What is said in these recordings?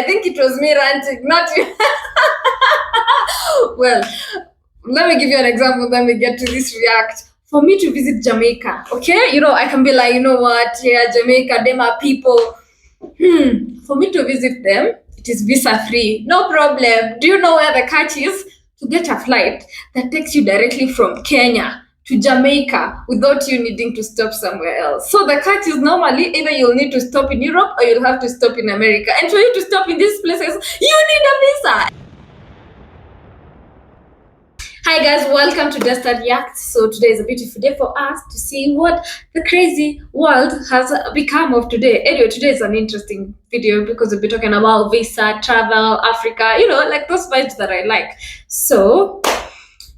I think it was me ranting, not you. Well, let me give you an example, then we get to this react. For me to visit Jamaica, okay? I can be like, you know what? Yeah, Jamaica, them are people. For me to visit them, it is visa free. No problem. Do you know where the catch is? To get a flight that takes you directly from Kenya to Jamaica without you needing to stop somewhere else. So the catch is normally either you'll need to stop in Europe or you'll have to stop in America. And for you to stop in these places, you need a visa. Hi guys, welcome to Desta React. So today is a beautiful day for us to see what the crazy world has become of today. Anyway, today is an interesting video because we'll be talking about visa, travel, Africa, like those vibes that I like. So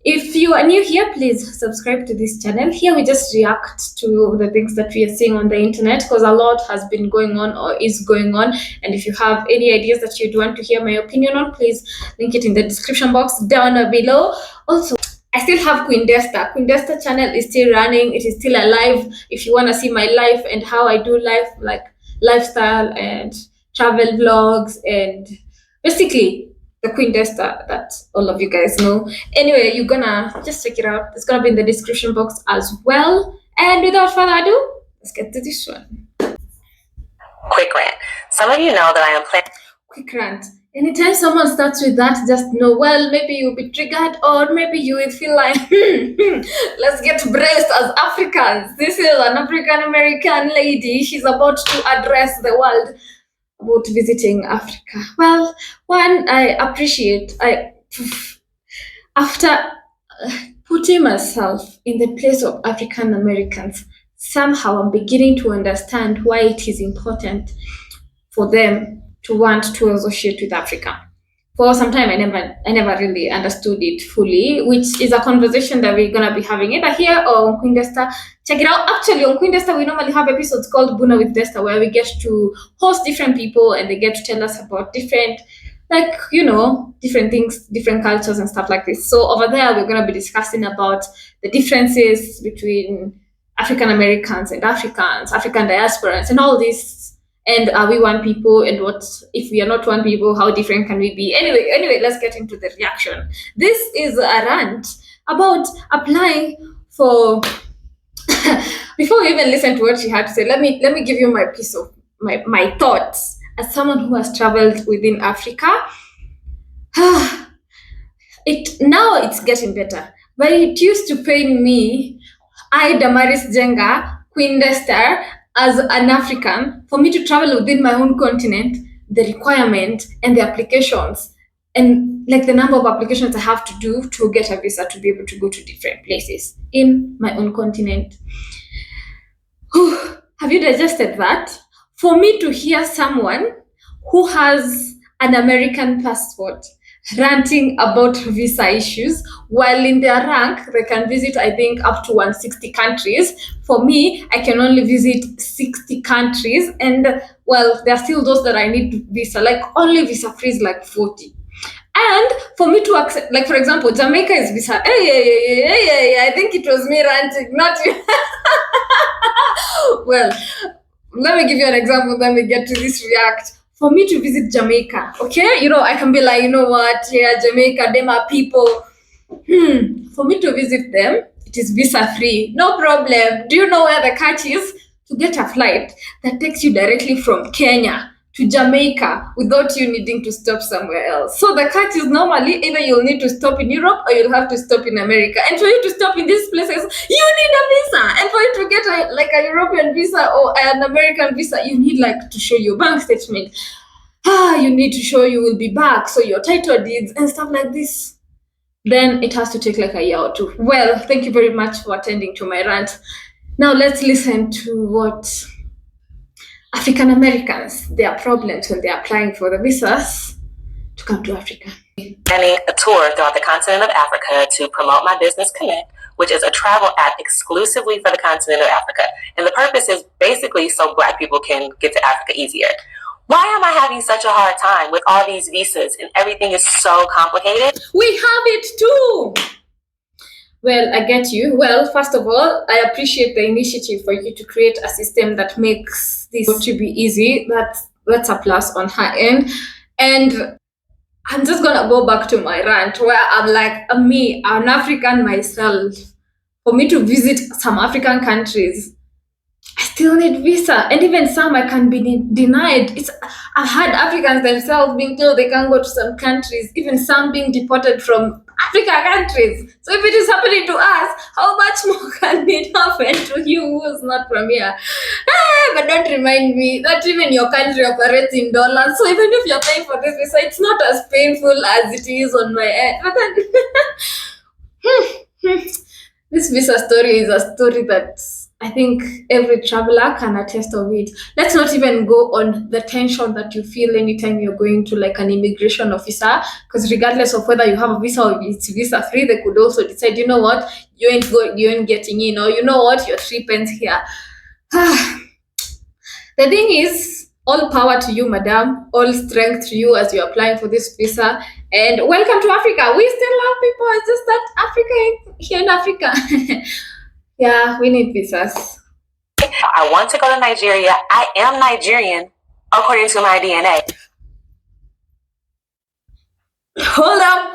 if you are new here, please subscribe to this channel. Here we just react to the things that we are seeing on the internet because a lot has been going on or is going on. And if you have any ideas that you'd want to hear my opinion on, please link it in the description box down below. Also, I still have Queen Desta. Queen Desta channel is still running. It is still alive. If you want to see my life and how I do life, like lifestyle and travel vlogs and basically the Queen Desta that all of you guys know. Anyway, you're gonna just check it out. It's gonna be in the description box as well. And without further ado, let's get to this one. Quick rant. Some of you know that I am planning. Quick rant. Anytime someone starts with that, just know, well, maybe you'll be triggered or maybe you will feel like, let's get braced as Africans. This is an African-American lady. She's about to address the world about visiting Africa. Well, one, after putting myself in the place of African Americans, somehow I'm beginning to understand why it is important for them to want to associate with Africa. For some time, I never really understood it fully, which is a conversation that we're gonna be having either here or on Queen Desta. Check it out. Actually, on Queen Desta, we normally have episodes called Buna with Desta, where we get to host different people and they get to tell us about different, different things, different cultures and stuff like this. So over there, we're gonna be discussing about the differences between African Americans and Africans, African diasporans, and all this. And are we one people? And what if we are not one people? How different can we be? Anyway, let's get into the reaction. This is a rant about applying for. Before we even listen to what she had to say, let me give you my piece of my thoughts as someone who has traveled within Africa. Now it's getting better, but it used to pain me. I, Damaris Jenga, Queen Desta, as an African, for me to travel within my own continent, the requirement and the applications and like the number of applications I have to do to get a visa to be able to go to different places in my own continent. Have you digested that? For me to hear someone who has an American passport ranting about visa issues, while in their rank they can visit, I think, up to 160 countries. For me, I can only visit 60 countries, and well, there are still those that I need visa, like only visa free is like 40. And for me to accept, like for example, Jamaica is visa. I think it was me ranting, not you. Well, let me give you an example, then we get to this react. For me to visit Jamaica, okay? I can be like, you know what? Yeah, Jamaica, them are people. For me to visit them, it is visa free. No problem. Do you know where the catch is? To get a flight that takes you directly from Kenya to Jamaica without you needing to stop somewhere else. So the catch is normally either you'll need to stop in Europe or you'll have to stop in America. And for you to stop in these places, you need a visa. And for you to get a European visa or an American visa, you need to show your bank statement. You need to show you will be back, so your title deeds and stuff like this. Then it has to take like a year or two. Well, thank you very much for attending to my rant. Now let's listen to what African Americans, their problems when they're applying for the visas to come to Africa. Planning a tour throughout the continent of Africa to promote my business Connect, which is a travel app exclusively for the continent of Africa. And the purpose is basically so Black people can get to Africa easier. Why am I having such a hard time with all these visas and everything is so complicated? We have it too. Well, I get you. Well, first of all, I appreciate the initiative for you to create a system that makes this to be easy. That's a plus on her end. And I'm just gonna go back to my rant where I'm like, me, an African myself, for me to visit some African countries, I still need visa, and even some I can be denied. I've had Africans themselves being told they can't go to some countries, even some being deported from Africa countries. So if it is happening to us, how much more can it happen to you who's not from here? But don't remind me that even your country operates in dollars. So even if you're paying for this visa, it's not as painful as it is on my end. But then, this visa story is a story that I think every traveler can attest of it. Let's not even go on the tension that you feel anytime you're going to like an immigration officer, because regardless of whether you have a visa or it's visa free, they could also decide, you know what, you ain't getting in, or you know what, you're 3 pence here. The thing is, all power to you, madam. All strength to you as you're applying for this visa. And welcome to Africa. We still love people. It's just that Africa here in Africa. Yeah, we need visas. I want to go to Nigeria. I am Nigerian, according to my DNA. Hold up.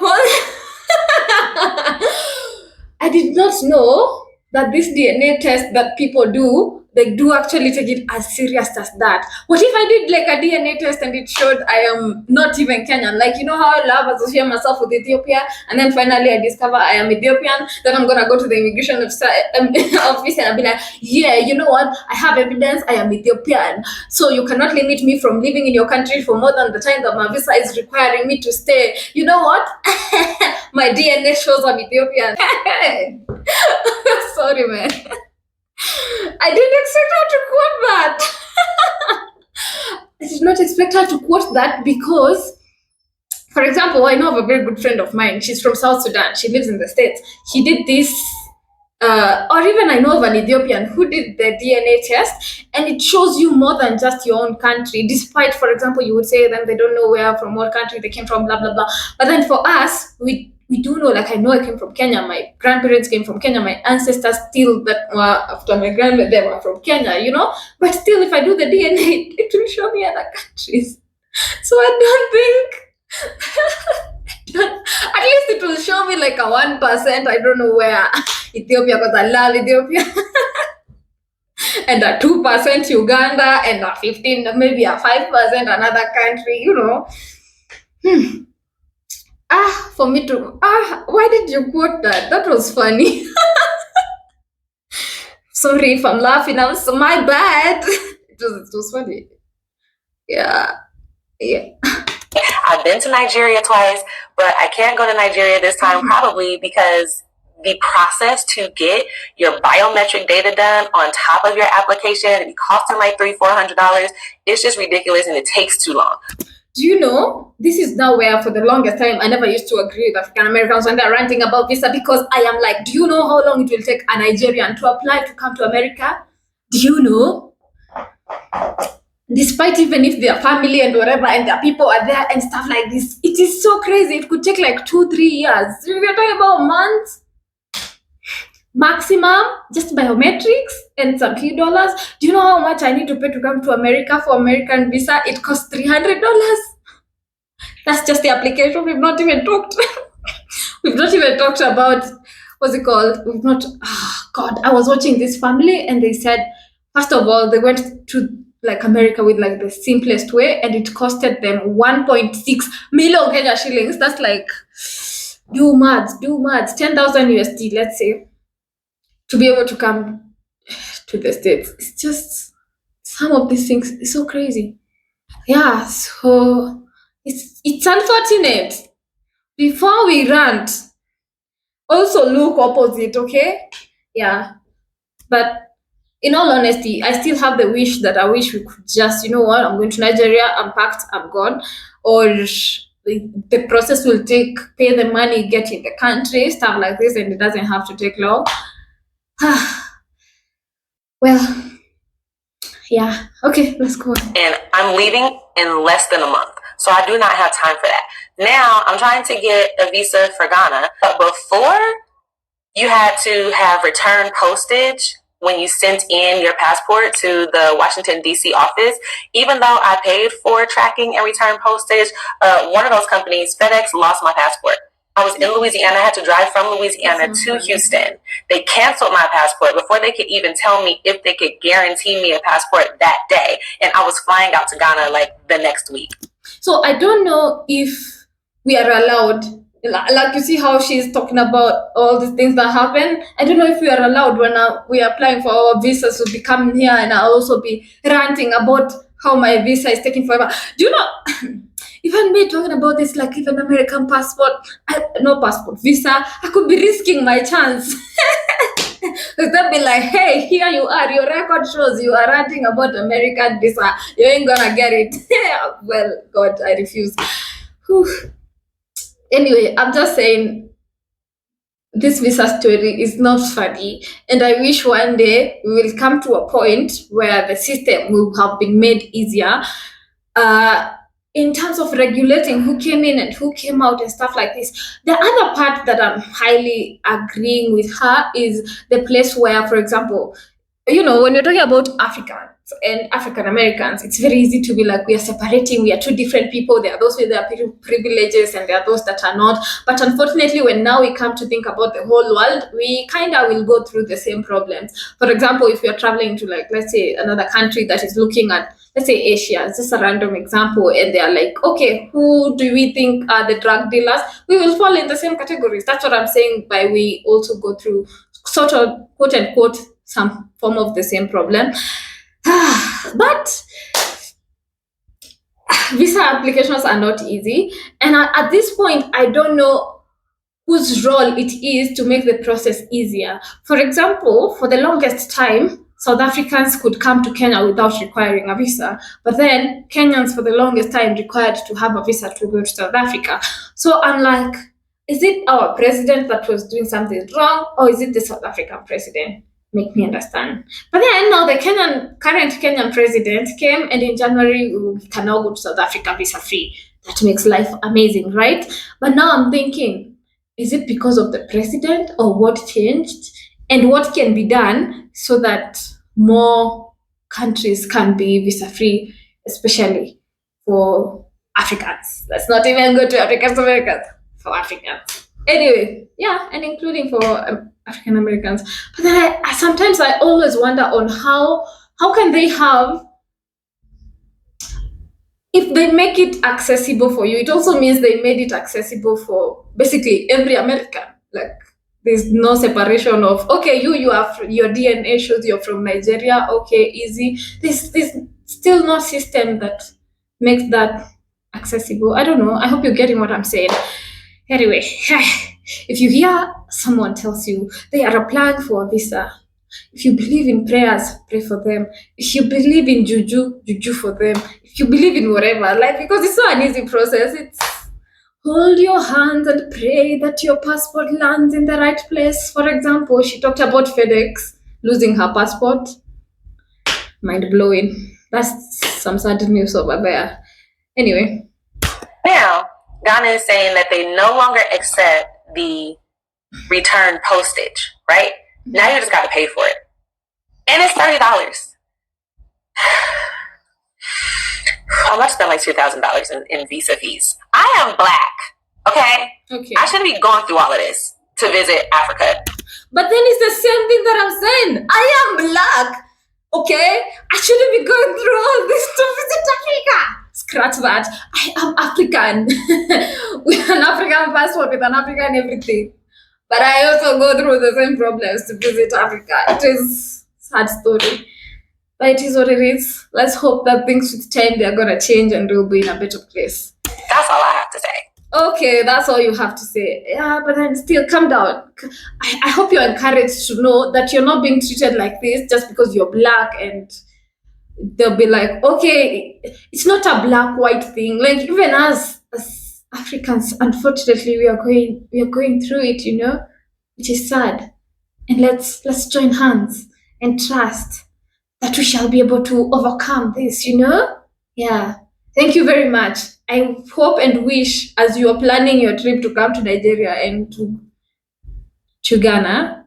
I did not know that this DNA test that people do, they do actually take it as serious as that. What if I did like a DNA test and it showed I am not even Kenyan? Like, you know how I love associate myself with Ethiopia, and then finally I discover I am Ethiopian, then I'm gonna go to the immigration office and I'll be like, yeah, you know what? I have evidence I am Ethiopian. So you cannot limit me from living in your country for more than the time that my visa is requiring me to stay. You know what? My DNA shows I'm Ethiopian. Sorry, man. I didn't expect her to quote that. I did not expect her to quote that because, for example, I know of a very good friend of mine. She's from South Sudan. She lives in the States. He did this, or even I know of an Ethiopian who did the DNA test, and it shows you more than just your own country. Despite, for example, you would say them they don't know from what country they came from, blah blah blah. But then for us, we do know. Like I know I came from Kenya. My grandparents came from Kenya. My ancestors still that were after my grandmother they were from Kenya. You know, but still, if I do the DNA, it will show me other countries. So I don't think. At least it will show me like a 1%. I don't know where Ethiopia, because I love Ethiopia. And a 2% Uganda, and a 15, maybe a 5% another country, you know. For me to why did you quote that? That was funny. Sorry if I'm laughing. So my bad. It was funny. Yeah. I've been to Nigeria twice, but I can't go to Nigeria this time, probably because the process to get your biometric data done on top of your application, it costing like $300-400. It's just ridiculous, and it takes too long. Do you know, this is now where for the longest time I never used to agree with African Americans when they're ranting about visa, because I am like, do you know how long it will take a Nigerian to apply to come to America? Do you know? Despite even if their family and whatever and their people are there and stuff like this, it is so crazy. It could take like 2-3 years. We're talking about months maximum, just biometrics and some few dollars. Do you know how much I need to pay to come to America for American visa? It costs $300. That's just the application. We've not even talked. We've not even talked about what's it called. We've not. God, I was watching this family and they said, first of all, they went to like America with like the simplest way, and it costed them 1.6 million Kenya shillings. That's like do maths, 10,000 USD, let's say, to be able to come to the States. It's just some of these things is so crazy. Yeah, so it's unfortunate. Before we rant, also look opposite, okay? Yeah. But in all honesty, I still have the wish that I wish we could just, you know what, I'm going to Nigeria, I'm packed, I'm gone. Or the process will pay the money, get in the country, stuff like this, and it doesn't have to take long. Well, yeah. Okay, let's go on. And I'm leaving in less than a month, so I do not have time for that. Now, I'm trying to get a visa for Ghana, but before, you had to have return postage when you sent in your passport to the Washington, D.C. office, even though I paid for tracking and return postage, one of those companies, FedEx, lost my passport. I was in Louisiana. I had to drive from Louisiana to Houston. They canceled my passport before they could even tell me if they could guarantee me a passport that day. And I was flying out to Ghana like the next week. So I don't know if we are allowed, like you see how she's talking about all these things that happen. I don't know if we are allowed when we are applying for our visas to be coming here, and I'll also be ranting about how my visa is taking forever. Do you know, even me talking about this, like even American passport, visa, I could be risking my chance. They'll be like, hey, here you are, your record shows you are ranting about American visa, you ain't gonna get it. Well, God, I refuse. Whew. Anyway, I'm just saying this visa story is not funny, and I wish one day we will come to a point where the system will have been made easier in terms of regulating who came in and who came out and stuff like this. The other part that I'm highly agreeing with her is the place where, for example, you know, when you're talking about Africans and African Americans, it's very easy to be like, we are separating, we are two different people. There are those with their privileges and there are those that are not. But unfortunately, when now we come to think about the whole world, we kind of will go through the same problems. For example, if you're traveling to, like, let's say another country that is looking at, let's say Asia, it's just a random example, and they're like, okay, who do we think are the drug dealers? We will fall in the same categories. That's what I'm saying by we also go through sort of, quote unquote, some form of the same problem. But visa applications are not easy. And at this point, I don't know whose role it is to make the process easier. For example, for the longest time, South Africans could come to Kenya without requiring a visa. But then Kenyans for the longest time required to have a visa to go to South Africa. So I'm like, is it our president that was doing something wrong, or is it the South African president? Make me understand. But then now the current Kenyan president came, and in January we can now go to South Africa visa free. That makes life amazing, right? But now I'm thinking, is it because of the president, or what changed? And what can be done so that more countries can be visa free, especially for Africans? Let's not even go to African Americans, for Africans. Anyway, yeah, and including for African Americans. But then I sometimes always wonder on how can they have, if they make it accessible for you, it also means they made it accessible for basically every American. Like, there's no separation of, okay, you have your DNA shows you're from Nigeria, okay, easy. There's still no system that makes that accessible. I don't know. I hope you're getting what I'm saying. Anyway, if you hear someone tells you they are applying for a visa, if you believe in prayers, pray for them. If you believe in juju, juju for them. If you believe in whatever, like, because it's not an easy process, it's hold your hands and pray that your passport lands in the right place. For example, she talked about FedEx losing her passport. Mind blowing. That's some sad news over there. Anyway. Now, Ghana is saying that they no longer accept the return postage, right? Now you just got to pay for it. And it's $30. I'm about to spend like $2,000 in visa fees. I am Black, okay? I shouldn't be going through all of this to visit Africa. But then it's the same thing that I'm saying. I am Black, okay? I shouldn't be going through all this to visit Africa. Scratch that. I am African with an African passport, with an African everything. But I also go through the same problems to visit Africa. It is a sad story. But it is what it is. Let's hope that things with time, they're going to change and we'll be in a better place. That's all I have to say. Okay, that's all you have to say. Yeah, but then still, calm down. I hope you're encouraged to know that you're not being treated like this just because you're Black, and they'll be like, okay, it's not a Black-white thing. Like, even as Africans, unfortunately, we are going through it, you know, which is sad. And let's join hands and trust that we shall be able to overcome this, you know? Yeah. Thank you very much. I hope and wish, as you are planning your trip to come to Nigeria and to Ghana,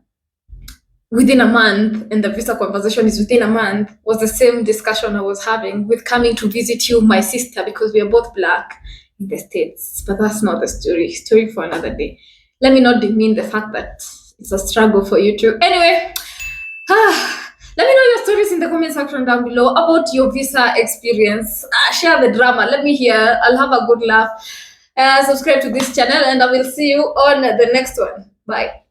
within a month, and the visa conversation is within a month, was the same discussion I was having with coming to visit you, my sister, because we are both Black in the States. But that's not the story for another day. Let me not demean the fact that it's a struggle for you too. Anyway, let me know your stories in the comment section down below about your visa experience. Share the drama. Let me hear. I'll have a good laugh. Subscribe to this channel, and I will see you on the next one. Bye.